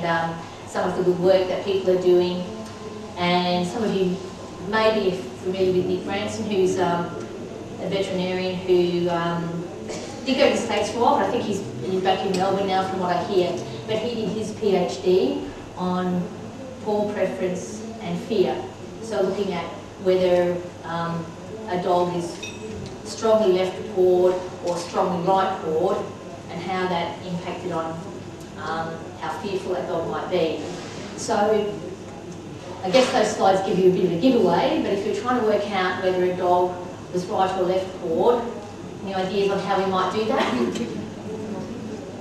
and some of the good work that people are doing. And some of you may be familiar with Nick Branson, who's a veterinarian who did go to the States for a while, but I think he's back in Melbourne now from what I hear. But he did his PhD on paw preference and fear. So looking at whether a dog is strongly left-pawed or strongly right-pawed, and how that impacted on how fearful that dog might be. So I guess those slides give you a bit of a giveaway, but if you're trying to work out whether a dog was right or left-pawed, any ideas on how we might do that?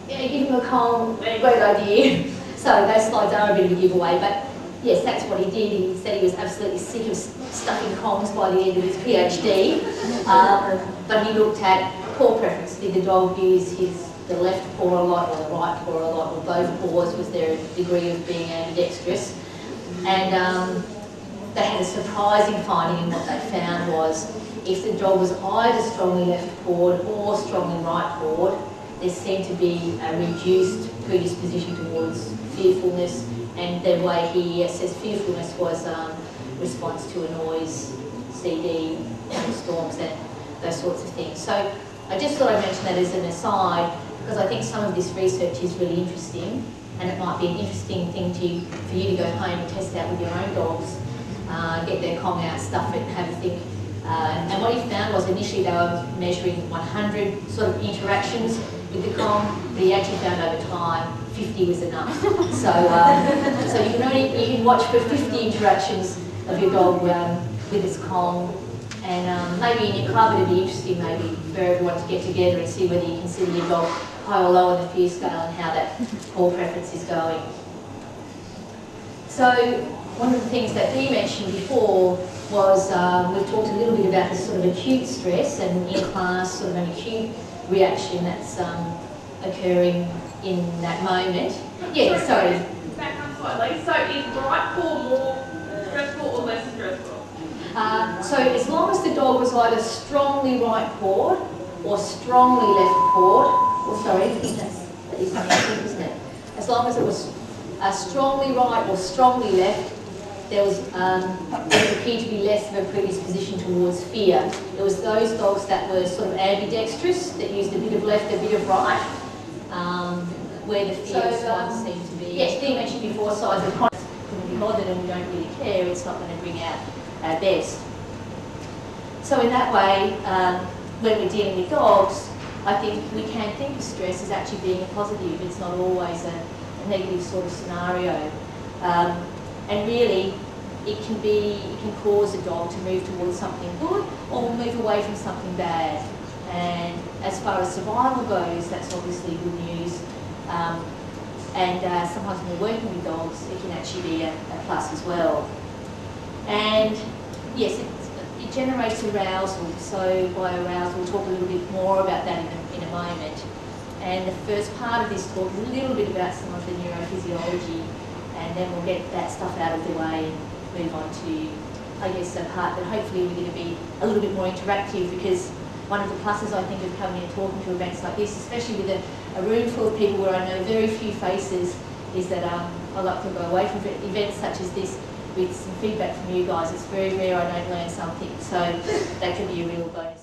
Yeah, give him a comb, great idea. So those slides are a bit of a giveaway, but yes, that's what he did. He said he was absolutely sick of stuffing combs by the end of his PhD, but he looked at paw preference. Did the dog use the left paw a lot or the right paw a lot, or both paws? Was there a degree of being ambidextrous? And they had a surprising finding, and what they found was if the dog was either strongly left-pawed or strongly right-pawed, there seemed to be a reduced predisposition towards fearfulness, and the way he assessed fearfulness was response to a noise, CD, storms, and those sorts of things. So I just thought I'd mention that as an aside, because I think some of this research is really interesting, and it might be an interesting thing for you to go home and test out with your own dogs, get their Kong out, stuff it, and have a think. And what he found was initially they were measuring 100 sort of interactions with the Kong, but he actually found over time 50 was enough. So, so you can watch for 50 interactions of your dog with its Kong, and maybe in your club it'd be interesting maybe for everyone to get together and see whether you consider your dog high or low on the fear scale and how that paw preference is going. So one of the things that Dee mentioned before was we've talked a little bit about this sort of acute stress, and in class sort of an acute reaction that's occurring in that moment. Yeah, sorry. Back up slightly. So is right paw more stressful or less stressful? So as long as the dog was either strongly right-pawed or strongly left-pawed, that is my thing, isn't it? As long as it was strongly right or strongly left, there appeared to be less of a predisposition towards fear. It was those dogs that were sort of ambidextrous, that used a bit of left, a bit of right, where the fear response seemed to be. Yes, Dee mentioned before, size of conscience couldn't be bothered and we don't really care, it's not going to bring out our best. So in that way, when we're dealing with dogs, I think we can think of stress as actually being a positive. It's not always a negative sort of scenario. And really, it can cause a dog to move towards something good or move away from something bad. And as far as survival goes, that's obviously good news. And sometimes when we're working with dogs, it can actually be a plus as well. And yes, it generates arousal. So by arousal, we'll talk a little bit more about that in a moment. And the first part of this talk is a little bit about some of the neurophysiology, and then we'll get that stuff out of the way and move on to, I guess, a part that hopefully we're going to be a little bit more interactive, because one of the pluses I think of coming and talking to events like this, especially with a room full of people where I know very few faces, is that I like to go away from events such as this with some feedback from you guys. It's very rare I don't learn something, so that can be a real bonus.